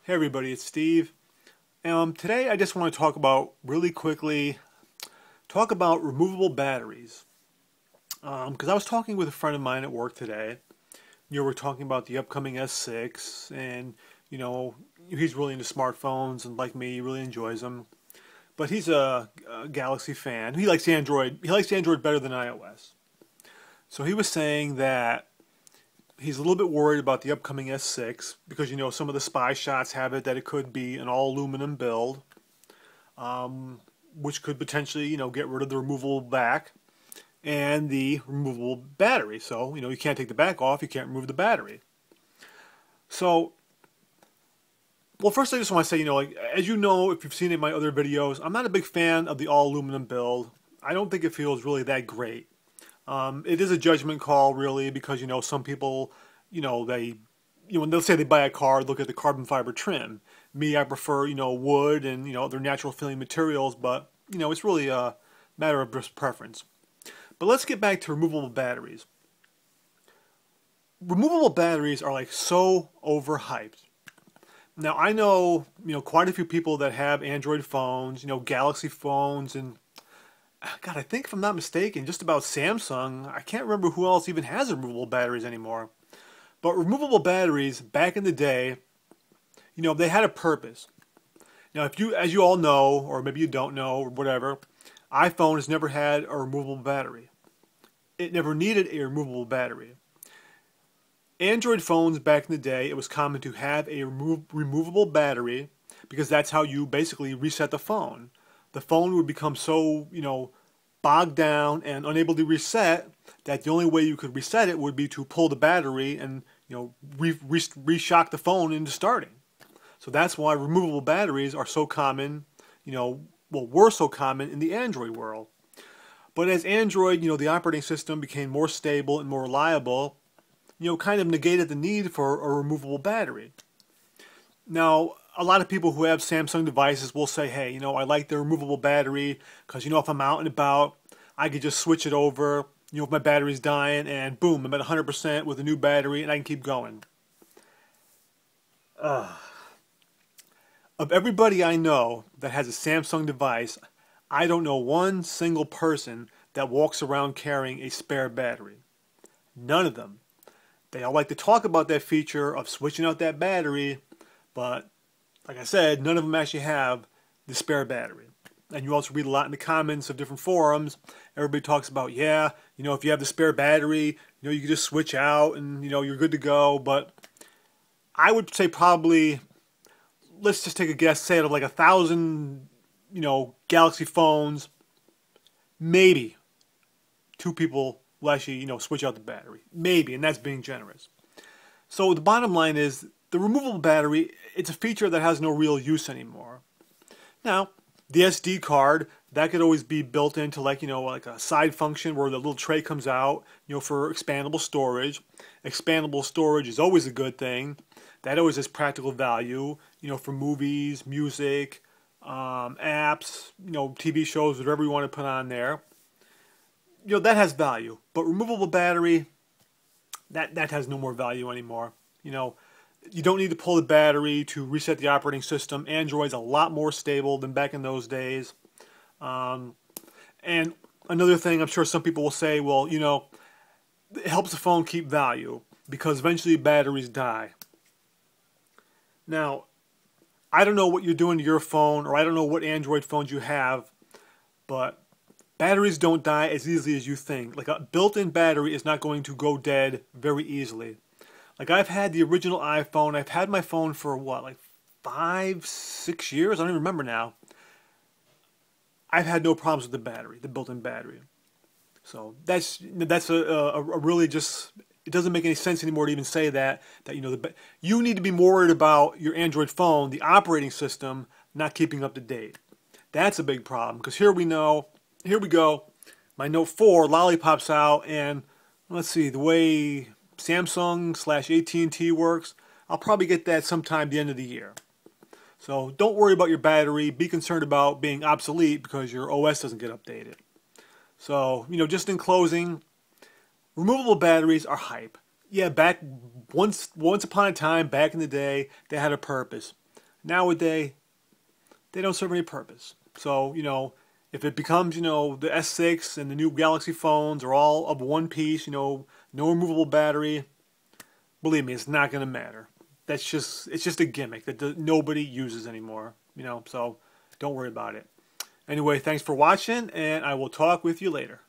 Hey everybody, it's Steve. Today I just want to talk about, really quickly, removable batteries. Because I was talking with a friend of mine at work today. We're talking about the upcoming S6, and he's really into smartphones, and like me, he really enjoys them. But he's a Galaxy fan. He likes Android. He likes Android better than iOS. So he was saying that he's a little bit worried about the upcoming S6 because some of the spy shots have it that it could be an all aluminum build, which could potentially get rid of the removable back and the removable battery. So you can't take the back off, you can't remove the battery. So, well, first I just want to say, as if you've seen it in my other videos, I'm not a big fan of the all aluminum build. I don't think it feels really that great. It is a judgment call, really, because some people, when they'll say they buy a car, look at the carbon fiber trim. Me, I prefer wood and other natural feeling materials, but it's really a matter of just preference. But let's get back to removable batteries. Removable batteries are like so overhyped. Now I know quite a few people that have Android phones, Galaxy phones, and God, I think if I'm not mistaken, just about Samsung. I can't remember who else even has removable batteries anymore. But removable batteries, back in the day, they had a purpose. Now, as you all know, or maybe you don't know, or whatever, iPhone has never had a removable battery. It never needed a removable battery. Android phones back in the day, it was common to have a removable battery because that's how you basically reset the phone. The phone would become so, bogged down and unable to reset that the only way you could reset it would be to pull the battery and, re-shock the phone into starting. So that's why removable batteries are so common, were so common in the Android world. But as Android, the operating system became more stable and more reliable, kind of negated the need for a removable battery. Now, a lot of people who have Samsung devices will say, hey, I like the removable battery because, if I'm out and about, I could just switch it over, if my battery's dying, and boom, I'm at 100% with a new battery and I can keep going. Of everybody I know that has a Samsung device, I don't know one single person that walks around carrying a spare battery. None of them. They all like to talk about that feature of switching out that battery, but like I said, none of them actually have the spare battery. And you also read a lot in the comments of different forums. Everybody talks about, yeah, if you have the spare battery, you can just switch out and, you're good to go. But I would say probably, let's just take a guess, say out of like 1,000, Galaxy phones, maybe 2 people will actually, switch out the battery. Maybe, and that's being generous. So the bottom line is, the removable battery, it's a feature that has no real use anymore. Now, the SD card, that could always be built into like a side function where the little tray comes out, for expandable storage. Expandable storage is always a good thing. That always has practical value, for movies, music, apps, TV shows, whatever you want to put on there. That has value. But removable battery, that has no more value anymore. You don't need to pull the battery to reset the operating system. Android's a lot more stable than back in those days. And another thing, I'm sure some people will say, well, it helps the phone keep value because eventually batteries die. Now, I don't know what you're doing to your phone, or I don't know what Android phones you have, but batteries don't die as easily as you think. Like a built-in battery is not going to go dead very easily. Like I've had the original iPhone. I've had my phone for what, like 5, 6 years? I don't even remember now. I've had no problems with the battery, the built-in battery. So that's a really just, it doesn't make any sense anymore to even say that you need to be more worried about your Android phone, the operating system, not keeping up to date. That's a big problem because here we go. My Note 4 lollipops out, and let's see, the way Samsung/AT&T works, I'll probably get that sometime at the end of the year. So don't worry about your battery. Be concerned about being obsolete because your OS doesn't get updated. So, just in closing, removable batteries are hype. Yeah, once upon a time, back in the day, they had a purpose. nowadays, they don't serve any purpose. So, if it becomes, the S6 and the new Galaxy phones are all of one piece, no removable battery, believe me, it's not going to matter. It's just a gimmick that nobody uses anymore, so don't worry about it. Anyway, thanks for watching, and I will talk with you later.